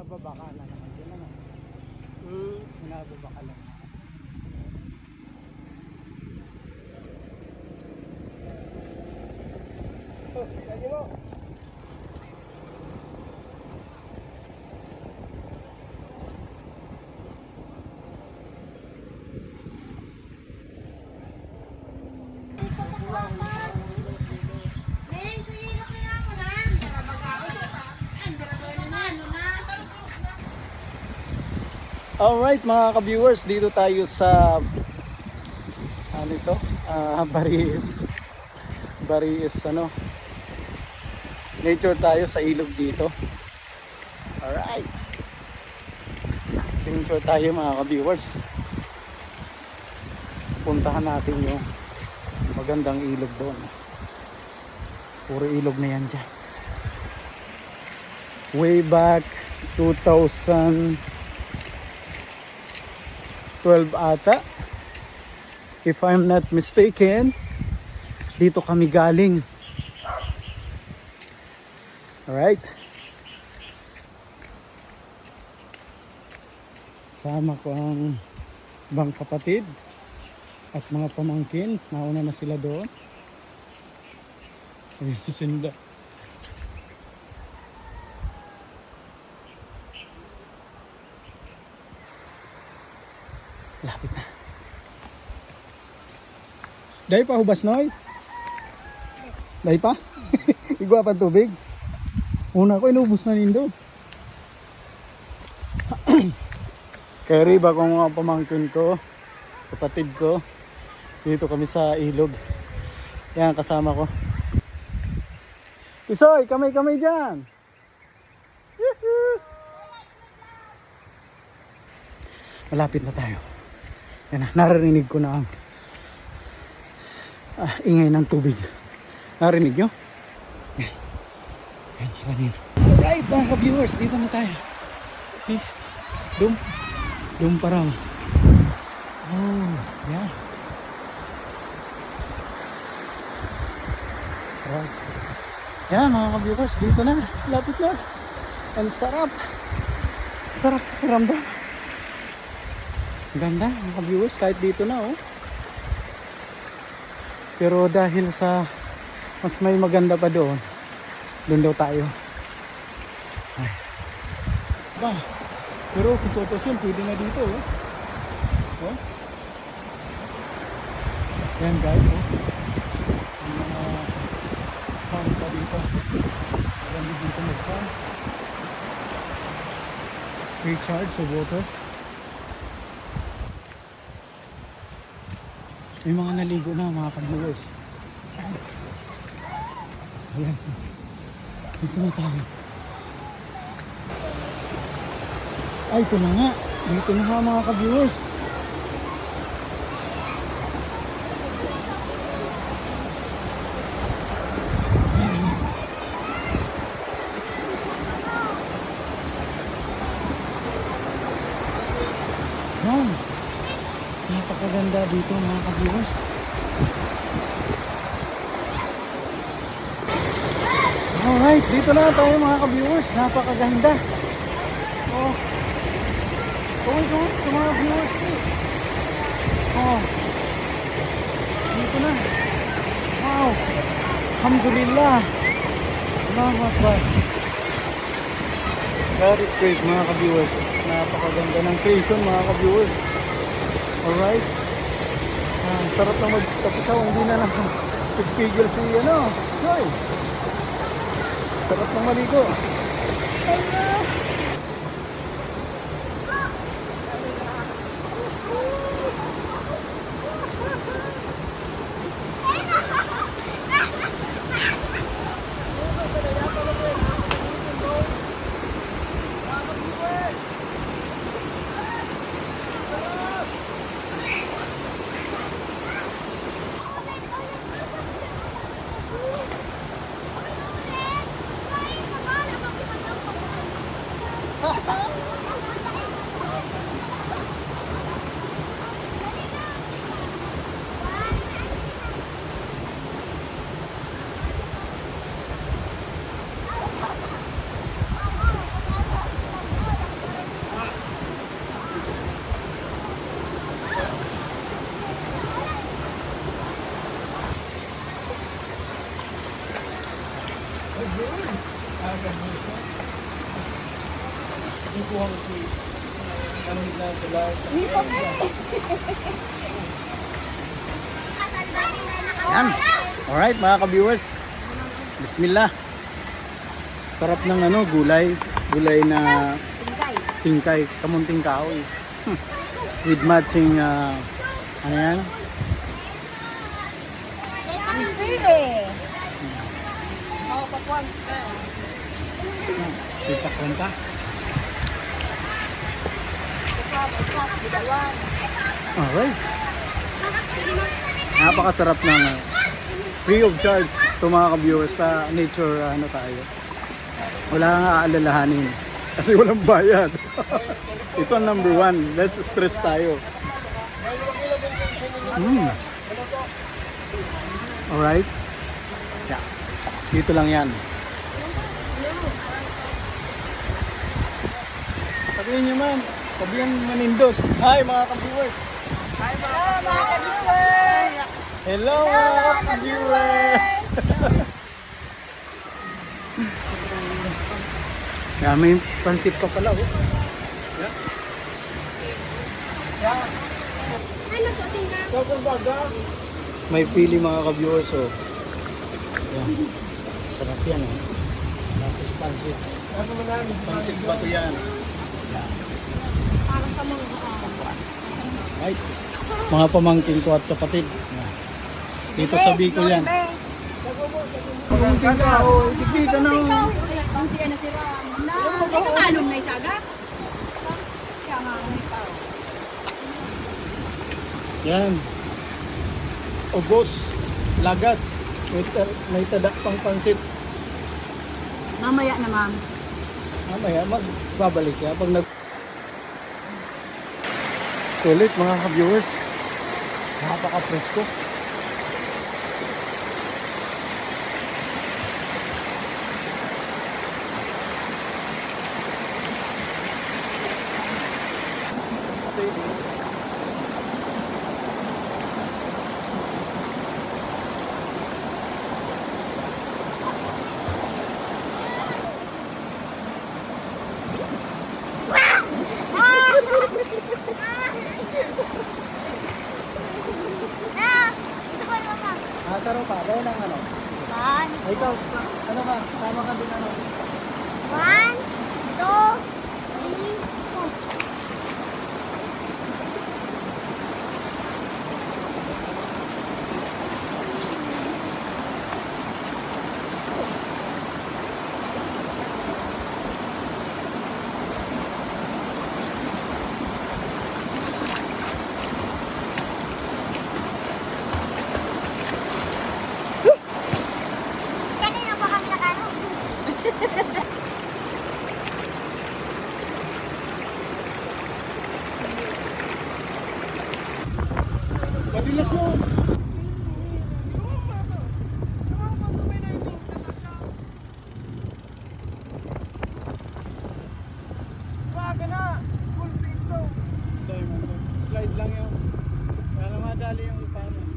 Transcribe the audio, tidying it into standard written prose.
mababaka na naman dyan ano. Nababaka lang. Oh, lagi mo. Alright mga ka-viewers, dito tayo sa ano ito? Baris ano? Nature tayo sa ilog dito. Alright. Nature tayo mga ka-viewers. Puntahan natin yung magandang ilog doon. Puro ilog na yan dyan. Way back 2012 ata, if I'm not mistaken, dito kami galing. Alright, sama ko ang ibang kapatid at mga pamangkin. Nauna na sila doon. Ayun, sinda. Lapit na. Dahil pa hubas noy? Dahil pa? Igwa pa tubig? Una ko inubos na nindo. Kaya riba kong mga pamangkin ko, kapatid ko, dito kami sa ilog. Yan kasama ko. Isoy, kamay-kamay dyan. Malapit na tayo. Yan na, narinig ko na ang ingay ng tubig. Narinig nyo? Yan, kanina. Alright mga ka-viewers, dito na tayo. See? Doon parang. Oh, yan. Alright. Yan mga ka-viewers, dito na. Lapit na. Ang sarap. Sarap ramdam. Ganda mga viewers, kahit dito na oh. Pero dahil sa mas may maganda pa doon daw tayo. Ay. Diba? Pero kung tutusin, pwede na dito oh. Oh. Yan guys oh. Yung mga farm pa dito. Maganda dito mag-farm. Recharge sa water. May mga naligo na mga ka-viewers. Ayan. Dito na tayo. Ay, ito na nga. Dito na nga mga ka-viewers. Ayan. Napakaganda dito mga ka-viewers. Alright, dito na tayo mga ka-viewers. Napakaganda. Oh. Ito mga viewers. Oh. Dito na. Wow. Alhamdulillah. Allahu Akbar. That is great mga ka-viewers. Napakaganda ng creation mga ka-viewers. Alright. Sarap na magtapusaw. Hindi na lang pigpigil si Joy. Sarap na maligo. Allah. Yan. Alright mga ka-viewers. Bismillah. Sarap ng ano, gulay. Gulay na tingkay. Kamunting kahoy. With matching, ano yan? Sipakuan pa. Alright. Napakasarap ng free of charge to mga ka-viewers sa nature ano tayo. Wala kang aalalahanin kasi walang bayad. Ito ang number one. Less stress tayo. Alright. Yeah. Dito lang yan. Sabihin nyo man. Sabihin manindos. Hi mga ka-viewers. Hello mga ka-viewers. Yeah, may pansit pa pala. Oh. Yeah. May pili mga ka-viewers. Oh. Yeah. Sarap yan. Oh. Tapos pansit. Pansit ba ito yan? Para sa mga Right. Mga pamangkin ko at kapatid. Dito sa Bicol yan. Pamangkin ka, o. Hindi ka na. Hindi na sila. Ay, kamalong na isaga. Siya nga, may tao. Yan. Ubos. Lagas. May tadak pang pansit. Mamaya na, ma'am. Mamaya, magbabalik ya. Pag nag... Sulit mga ka-viewers. Napaka-presko. Taro pa, dahil lang ano? One, Ay, ikaw, ano ka? Tama ka din ano? 1, 2, 3, 4. Kanina pa kami nakano? Madilas yun. Slide lang yun. Para madali yung paano.